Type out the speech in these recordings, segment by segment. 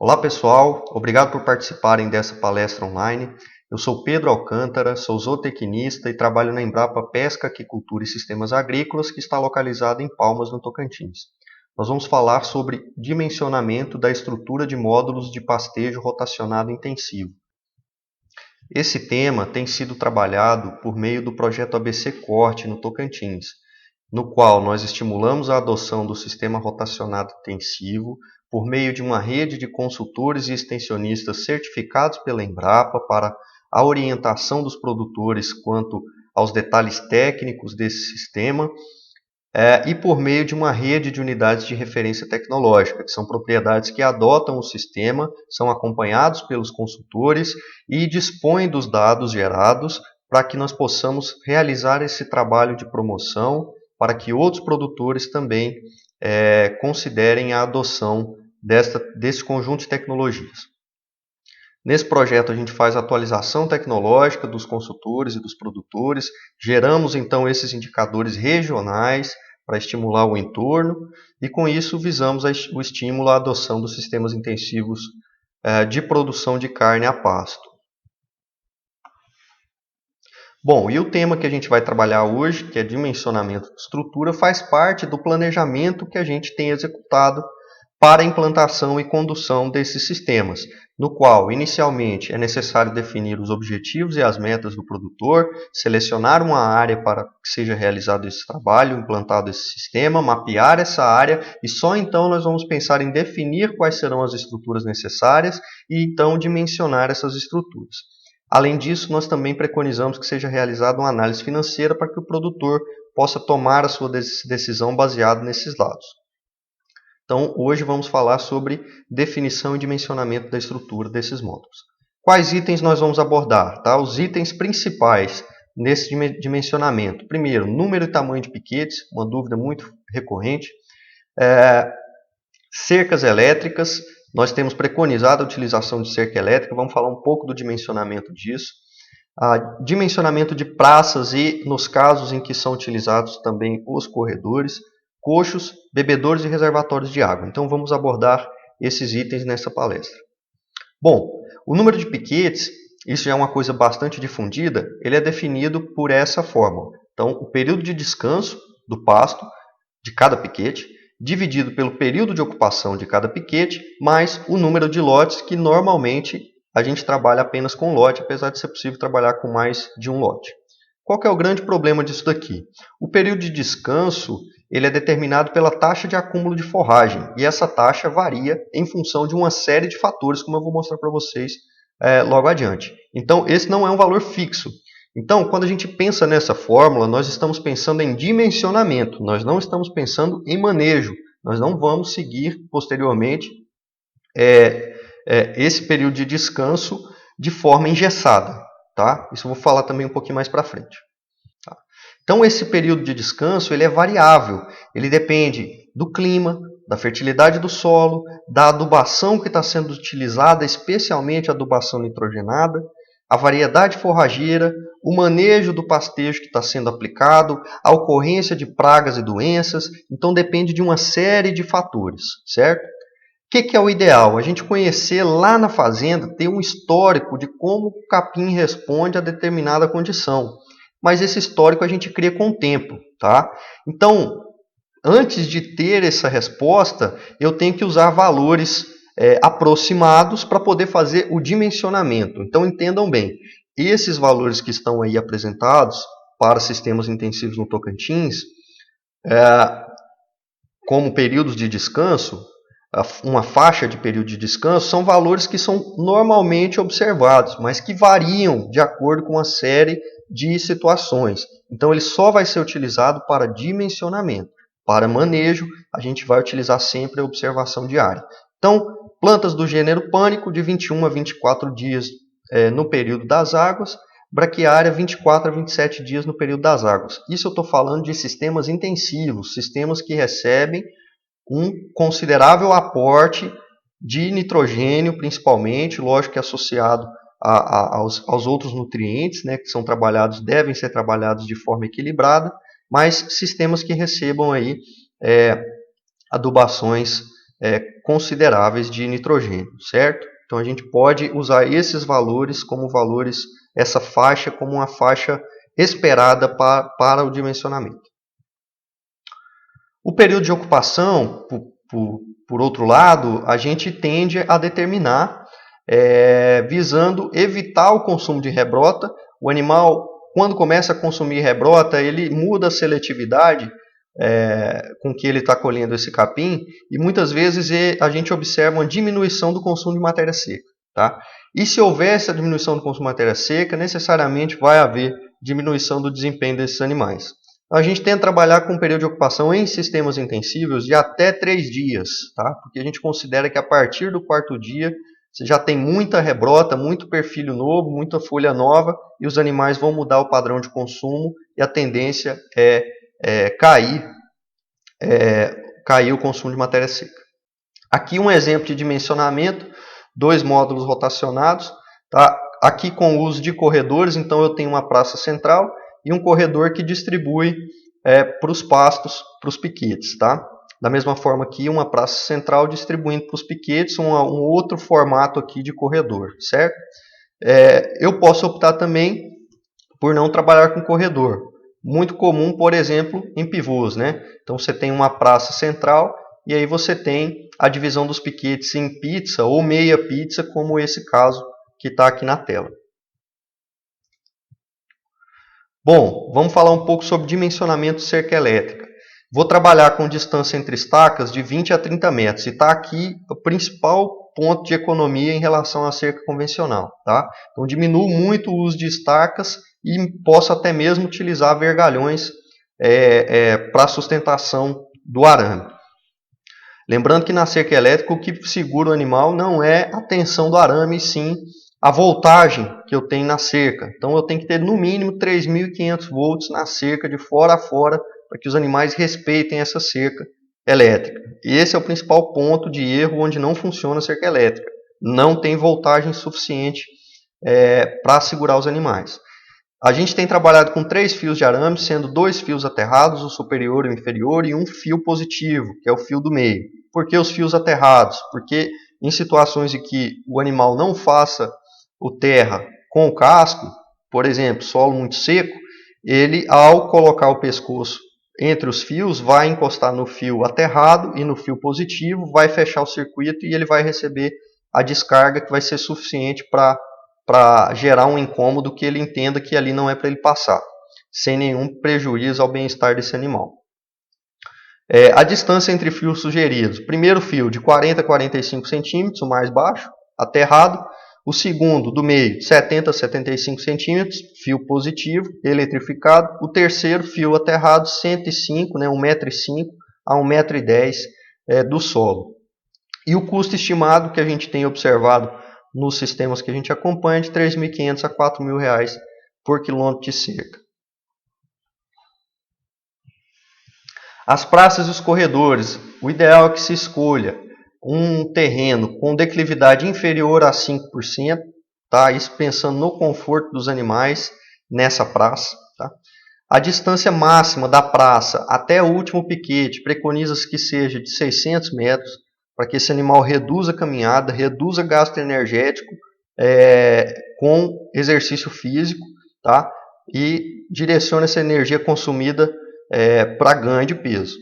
Olá pessoal, obrigado por participarem dessa palestra online. Eu sou Pedro Alcântara, sou zootecnista e trabalho na Embrapa Pesca, Aquicultura e Sistemas Agrícolas, que está localizada em Palmas, no Tocantins. Nós vamos falar sobre dimensionamento da estrutura de módulos de pastejo rotacionado intensivo. Esse tema tem sido trabalhado por meio do projeto ABC Corte, no Tocantins, no qual nós estimulamos a adoção do sistema rotacionado intensivo por meio de uma rede de consultores e extensionistas certificados pela Embrapa para a orientação dos produtores quanto aos detalhes técnicos desse sistema e por meio de uma rede de unidades de referência tecnológica, que são propriedades que adotam o sistema, são acompanhados pelos consultores e dispõem dos dados gerados para que nós possamos realizar esse trabalho de promoção para que outros produtores também considerem a adoção desse conjunto de tecnologias. Nesse projeto a gente faz a atualização tecnológica dos consultores e dos produtores, geramos então esses indicadores regionais para estimular o entorno e com isso visamos o estímulo à adoção dos sistemas intensivos de produção de carne a pasto. Bom, e o tema que a gente vai trabalhar hoje, que é dimensionamento de estrutura, faz parte do planejamento que a gente tem executado para a implantação e condução desses sistemas, no qual, inicialmente, é necessário definir os objetivos e as metas do produtor, selecionar uma área para que seja realizado esse trabalho, implantado esse sistema, mapear essa área e só então nós vamos pensar em definir quais serão as estruturas necessárias e então dimensionar essas estruturas. Além disso, nós também preconizamos que seja realizada uma análise financeira para que o produtor possa tomar a sua decisão baseada nesses dados. Então, hoje vamos falar sobre definição e dimensionamento da estrutura desses módulos. Quais itens nós vamos abordar? Tá? Os itens principais nesse dimensionamento. Primeiro, número e tamanho de piquetes, uma dúvida muito recorrente. Cercas elétricas, nós temos preconizado a utilização de cerca elétrica, vamos falar um pouco do dimensionamento disso. Dimensionamento de praças e, nos casos em que são utilizados também os corredores, coxos, bebedouros e reservatórios de água. Então vamos abordar esses itens nessa palestra. Bom, o número de piquetes, isso já é uma coisa bastante difundida, ele é definido por essa fórmula. Então, o período de descanso do pasto de cada piquete, dividido pelo período de ocupação de cada piquete, mais o número de lotes, que normalmente a gente trabalha apenas com lote, apesar de ser possível trabalhar com mais de um lote. Qual que é o grande problema disso daqui? O período de descanso ele é determinado pela taxa de acúmulo de forragem, e essa taxa varia em função de uma série de fatores, como eu vou mostrar para vocês logo adiante. Então, esse não é um valor fixo. Então, quando a gente pensa nessa fórmula, nós estamos pensando em dimensionamento, nós não estamos pensando em manejo. Nós não vamos seguir posteriormente esse período de descanso de forma engessada. Tá? Isso eu vou falar também um pouquinho mais para frente. Tá? Então, esse período de descanso ele é variável, ele depende do clima, da fertilidade do solo, da adubação que está sendo utilizada, especialmente a adubação nitrogenada, a variedade forrageira, o manejo do pastejo que está sendo aplicado, a ocorrência de pragas e doenças. Então, depende de uma série de fatores, certo? O que é o ideal? A gente conhecer lá na fazenda, ter um histórico de como o capim responde a determinada condição. Mas esse histórico a gente cria com o tempo, tá? Então, antes de ter essa resposta, eu tenho que usar valores aproximados para poder fazer o dimensionamento. Então, entendam bem, esses valores que estão aí apresentados para sistemas intensivos no Tocantins, como períodos de descanso, uma faixa de período de descanso, são valores que são normalmente observados, mas que variam de acordo com uma série de situações. Então, ele só vai ser utilizado para dimensionamento. Para manejo, a gente vai utilizar sempre a observação diária. Então, plantas do gênero pânico, de 21 a 24 dias no período das águas, braquiária, 24 a 27 dias no período das águas. Isso eu estou falando de sistemas intensivos, sistemas que recebem um considerável aporte de nitrogênio, principalmente, lógico que associado aos outros nutrientes, né, que são trabalhados, devem ser trabalhados de forma equilibrada, mas sistemas que recebam aí adubações consideráveis de nitrogênio, certo? Então a gente pode usar esses valores como valores, essa faixa como uma faixa esperada para o dimensionamento. O período de ocupação, por outro lado, a gente tende a determinar visando evitar o consumo de rebrota. O animal, quando começa a consumir rebrota, ele muda a seletividade com que ele está colhendo esse capim, e muitas vezes a gente observa uma diminuição do consumo de matéria seca. Tá? E se houver essa diminuição do consumo de matéria seca, necessariamente vai haver diminuição do desempenho desses animais. A gente tenta trabalhar com um período de ocupação em sistemas intensivos de até 3 dias, tá? Porque a gente considera que a partir do 4º dia você já tem muita rebrota, muito perfilho novo, muita folha nova, e os animais vão mudar o padrão de consumo, e a tendência é cair o consumo de matéria seca. Aqui um exemplo de dimensionamento, 2 módulos rotacionados, tá? Aqui com o uso de corredores, então eu tenho uma praça central e um corredor que distribui para os pastos, para os piquetes. Tá? Da mesma forma que uma praça central distribuindo para os piquetes um outro formato aqui de corredor, certo? Eu posso optar também por não trabalhar com corredor. Muito comum, por exemplo, em pivôs, né? Então você tem uma praça central e aí você tem a divisão dos piquetes em pizza ou meia pizza, como esse caso que está aqui na tela. Bom, vamos falar um pouco sobre dimensionamento de cerca elétrica. Vou trabalhar com distância entre estacas de 20 a 30 metros. E está aqui o principal ponto de economia em relação à cerca convencional. Tá? Então diminuo muito o uso de estacas e posso até mesmo utilizar vergalhões para sustentação do arame. Lembrando que na cerca elétrica o que segura o animal não é a tensão do arame, sim a voltagem que eu tenho na cerca. Então eu tenho que ter no mínimo 3.500 volts na cerca de fora a fora para que os animais respeitem essa cerca elétrica. E esse é o principal ponto de erro onde não funciona a cerca elétrica. Não tem voltagem suficiente para segurar os animais. A gente tem trabalhado com 3 fios de arame, sendo 2 fios aterrados, o superior e o inferior, e um fio positivo, que é o fio do meio. Por que os fios aterrados? Porque em situações em que o animal não faça o terra com o casco, por exemplo, solo muito seco, ele, ao colocar o pescoço entre os fios, vai encostar no fio aterrado e no fio positivo, vai fechar o circuito e ele vai receber a descarga que vai ser suficiente para gerar um incômodo que ele entenda que ali não é para ele passar, sem nenhum prejuízo ao bem-estar desse animal. A distância entre fios sugeridos. Primeiro fio de 40 a 45 centímetros, o mais baixo, aterrado. O segundo, do meio, 70 a 75 centímetros, fio positivo, eletrificado. O terceiro, fio aterrado, 105, né, 1,05 m a 1,10 m do solo. E o custo estimado que a gente tem observado nos sistemas que a gente acompanha de R$ 3.500 a R$ 4.000 por quilômetro de cerca. As praças e os corredores. O ideal é que se escolha um terreno com declividade inferior a 5%, tá? Isso pensando no conforto dos animais nessa praça. Tá? A distância máxima da praça até o último piquete preconiza-se que seja de 600 metros, para que esse animal reduza a caminhada, reduza gasto energético com exercício físico, tá? E direcione essa energia consumida para ganho de peso.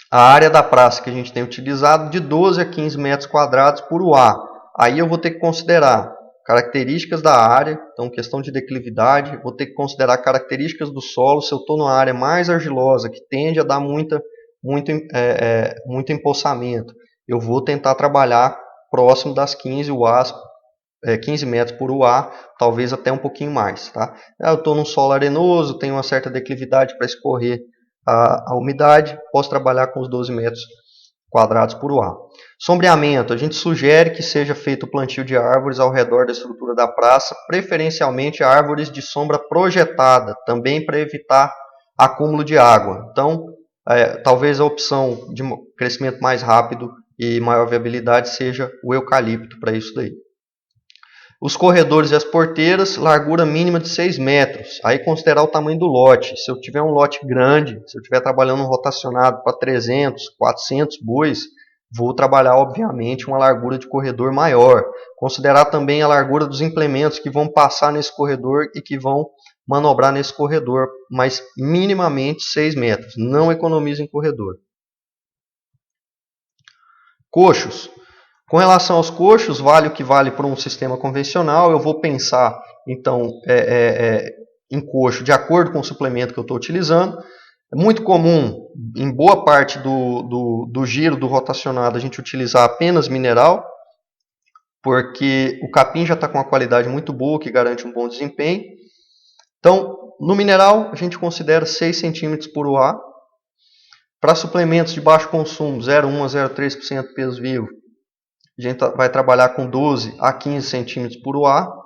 A área da praça que a gente tem utilizado de 12 a 15 metros quadrados por UA. Aí eu vou ter que considerar características da área, então questão de declividade, vou ter que considerar características do solo, se eu estou numa área mais argilosa, que tende a dar muito empossamento, eu vou tentar trabalhar próximo das 15 UAs, 15 metros por UA, talvez até um pouquinho mais. Tá? Eu estou num solo arenoso, tenho uma certa declividade para escorrer a umidade, posso trabalhar com os 12 metros quadrados por UA. Sombreamento, a gente sugere que seja feito o plantio de árvores ao redor da estrutura da praça, preferencialmente árvores de sombra projetada, também para evitar acúmulo de água. Então, talvez a opção de crescimento mais rápido e maior viabilidade seja o eucalipto para isso daí. Os corredores e as porteiras, largura mínima de 6 metros. Aí considerar o tamanho do lote. Se eu tiver um lote grande, se eu estiver trabalhando um rotacionado para 300, 400 bois, vou trabalhar, obviamente, uma largura de corredor maior. Considerar também a largura dos implementos que vão passar nesse corredor e que vão manobrar nesse corredor, mas minimamente 6 metros. Não economize em corredor. Coxos. Com relação aos coxos, vale o que vale para um sistema convencional. Eu vou pensar, então, em coxo de acordo com o suplemento que eu estou utilizando. É muito comum, em boa parte do giro do rotacionado, a gente utilizar apenas mineral, porque o capim já está com uma qualidade muito boa, que garante um bom desempenho. Então, no mineral, a gente considera 6 centímetros por UA. Para suplementos de baixo consumo, 0,1 a 0,3% peso vivo, a gente vai trabalhar com 12 a 15 centímetros por UA.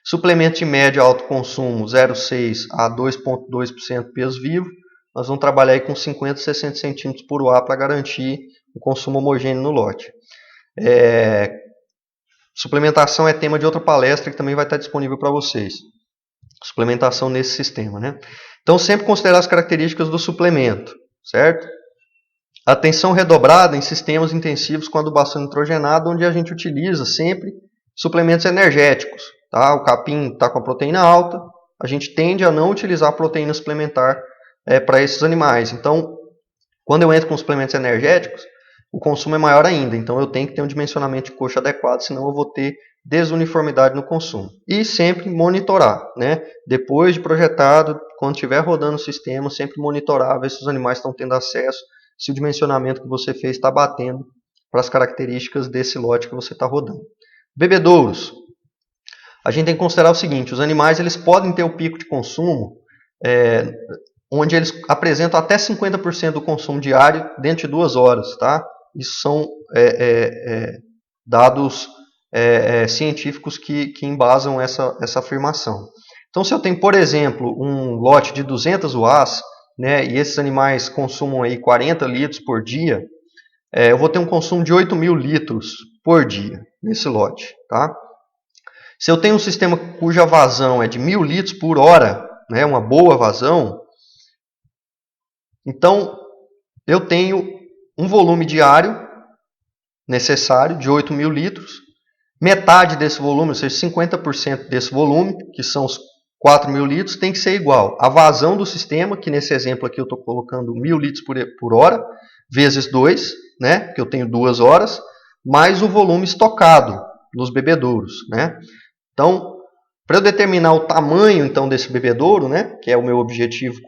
Suplemento de médio e alto consumo, 0,6 a 2,2% peso vivo. Nós vamos trabalhar aí com 50 a 60 centímetros por UA para garantir o consumo homogêneo no lote. Suplementação é tema de outra palestra que também vai estar disponível para vocês. Suplementação nesse sistema, né? Então, sempre considerar as características do suplemento, certo? Atenção redobrada em sistemas intensivos com adubação nitrogenada, onde a gente utiliza sempre suplementos energéticos. Tá? O capim está com a proteína alta, a gente tende a não utilizar proteína suplementar para esses animais. Então, quando eu entro com suplementos energéticos, o consumo é maior ainda. Então, eu tenho que ter um dimensionamento de coxa adequado, senão eu vou ter desuniformidade no consumo. E sempre monitorar, né? Depois de projetado, quando estiver rodando o sistema, sempre monitorar, ver se os animais estão tendo acesso, se o dimensionamento que você fez está batendo para as características desse lote que você está rodando. Bebedouros. A gente tem que considerar o seguinte, os animais eles podem ter o pico de consumo, onde eles apresentam até 50% do consumo diário dentro de 2 horas. Tá? Isso são dados científicos que embasam essa afirmação. Então, se eu tenho, por exemplo, um lote de 200 UAs, né, e esses animais consumam aí 40 litros por dia, eu vou ter um consumo de 8.000 litros por dia nesse lote. Tá? Se eu tenho um sistema cuja vazão é de 1.000 litros por hora, né, uma boa vazão, então eu tenho um volume diário necessário de 8.000 litros, metade desse volume, ou seja, 50% desse volume, que são os 4.000 litros, tem que ser igual à vazão do sistema, que nesse exemplo aqui eu estou colocando 1.000 litros por hora, vezes 2, né, que eu tenho 2 horas, mais o volume estocado nos bebedouros. Né? Então, para eu determinar o tamanho então, desse bebedouro, né, que é o meu objetivo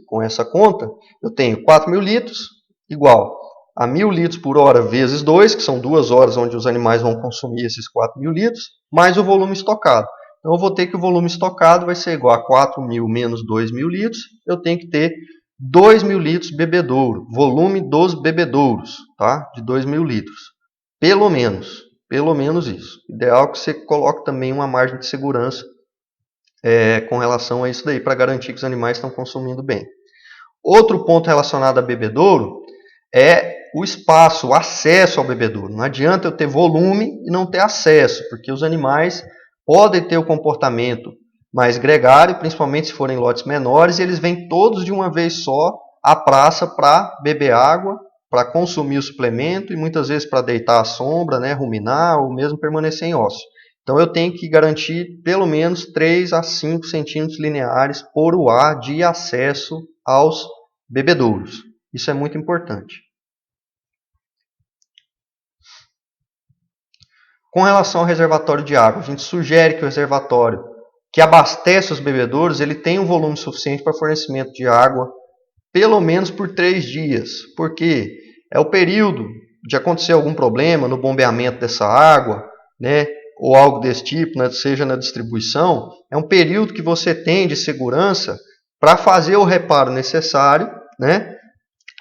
com essa conta, eu tenho 4.000 litros igual a 1.000 litros por hora vezes 2, que são 2 horas onde os animais vão consumir esses 4.000 litros, mais o volume estocado. Então, eu vou ter que o volume estocado vai ser igual a 4.000 menos 2.000 litros. Eu tenho que ter 2.000 litros bebedouro, volume dos bebedouros, tá? De 2.000 litros. Pelo menos isso. Ideal que você coloque também uma margem de segurança com relação a isso daí, para garantir que os animais estão consumindo bem. Outro ponto relacionado a bebedouro é o espaço, o acesso ao bebedouro. Não adianta eu ter volume e não ter acesso, porque os animais podem ter o comportamento mais gregário, principalmente se forem lotes menores, e eles vêm todos de uma vez só à praça para beber água, para consumir o suplemento e muitas vezes para deitar à sombra, né, ruminar ou mesmo permanecer em ócio. Então eu tenho que garantir pelo menos 3 a 5 centímetros lineares por UA de acesso aos bebedouros. Isso é muito importante. Com relação ao reservatório de água, a gente sugere que o reservatório que abastece os bebedouros ele tenha um volume suficiente para fornecimento de água pelo menos por 3 dias, porque é o período de acontecer algum problema no bombeamento dessa água, né, ou algo desse tipo, né, seja na distribuição, é um período que você tem de segurança para fazer o reparo necessário, né,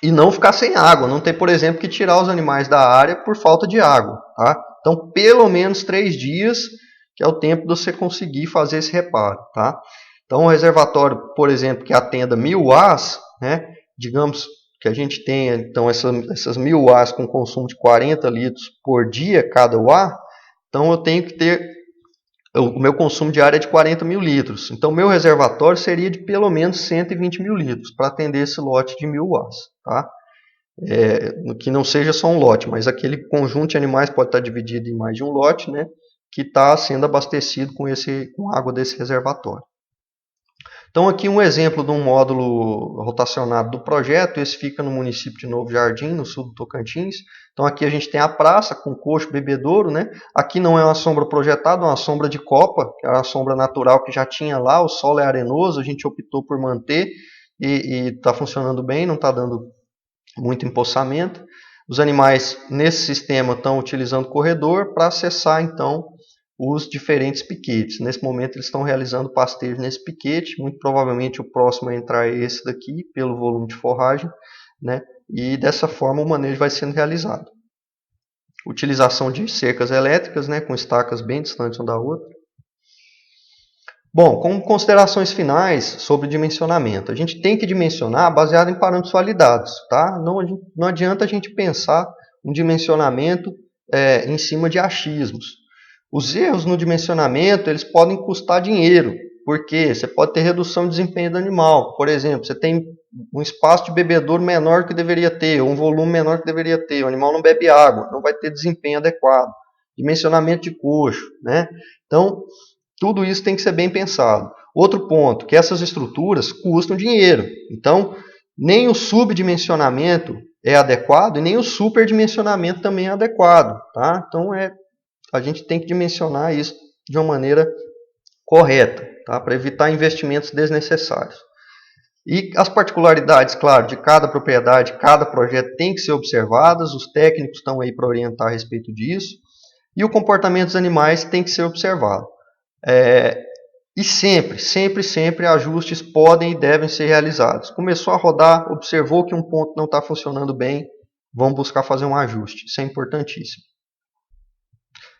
e não ficar sem água, não ter, por exemplo, que tirar os animais da área por falta de água. Tá? Então, pelo menos 3 dias, que é o tempo de você conseguir fazer esse reparo. Tá? Então, um reservatório, por exemplo, que atenda 1.000 AS, né, digamos que a gente tenha então, essas 1.000 AS com consumo de 40 litros por dia cada UA, então eu tenho que ter, o meu consumo diário é de 40.000 litros. Então, meu reservatório seria de pelo menos 120.000 litros para atender esse lote de 1.000 AS. Tá? que não seja só um lote, mas aquele conjunto de animais pode estar dividido em mais de um lote, né, que está sendo abastecido com água desse reservatório. Então aqui um exemplo de um módulo rotacionado do projeto, esse fica no município de Novo Jardim, no sul do Tocantins. Então aqui a gente tem a praça com coxo bebedouro, né? Aqui não é uma sombra projetada, é uma sombra de copa, que é uma sombra natural que já tinha lá, o solo é arenoso, a gente optou por manter e está funcionando bem, não está dando muito empoçamento. Os animais nesse sistema estão utilizando o corredor para acessar então os diferentes piquetes. Nesse momento eles estão realizando pastejo nesse piquete, muito provavelmente o próximo a entrar é esse daqui, pelo volume de forragem, né? E dessa forma o manejo vai sendo realizado. Utilização de cercas elétricas, né, com estacas bem distantes uma da outra. Bom, como considerações finais sobre dimensionamento, a gente tem que dimensionar baseado em parâmetros validados, tá? Não adianta a gente pensar um dimensionamento em cima de achismos. Os erros no dimensionamento, eles podem custar dinheiro, porque você pode ter redução de desempenho do animal. Por exemplo, você tem um espaço de bebedouro menor que deveria ter, ou um volume menor que deveria ter, o animal não bebe água, não vai ter desempenho adequado. Dimensionamento de coxo, né? Então, tudo isso tem que ser bem pensado. Outro ponto, que essas estruturas custam dinheiro. Então, nem o subdimensionamento é adequado e nem o superdimensionamento também é adequado, tá? Então, a gente tem que dimensionar isso de uma maneira correta, tá? Para evitar investimentos desnecessários. E as particularidades, claro, de cada propriedade, cada projeto tem que ser observadas, os técnicos estão aí para orientar a respeito disso, e o comportamento dos animais tem que ser observado. E sempre ajustes podem e devem ser realizados. Começou a rodar, observou que um ponto não está funcionando bem, vamos buscar fazer um ajuste, isso é importantíssimo.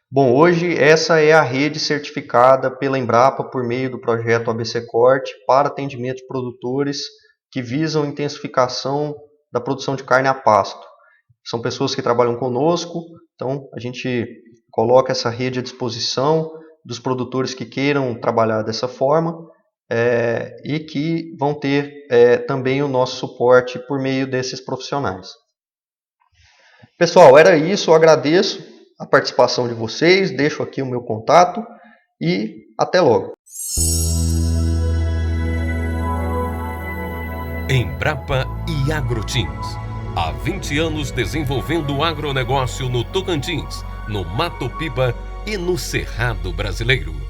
Bom, hoje essa é a rede certificada pela Embrapa por meio do projeto ABC Corte para atendimento de produtores que visam intensificação da produção de carne a pasto. São pessoas que trabalham conosco, então a gente coloca essa rede à disposição dos produtores que queiram trabalhar dessa forma e que vão ter também o nosso suporte por meio desses profissionais. Pessoal, era isso, eu agradeço a participação de vocês, deixo aqui o meu contato e até logo. Embrapa e Agrotins. Há 20 anos desenvolvendo o agronegócio no Tocantins, no Mato Piba e no Cerrado Brasileiro.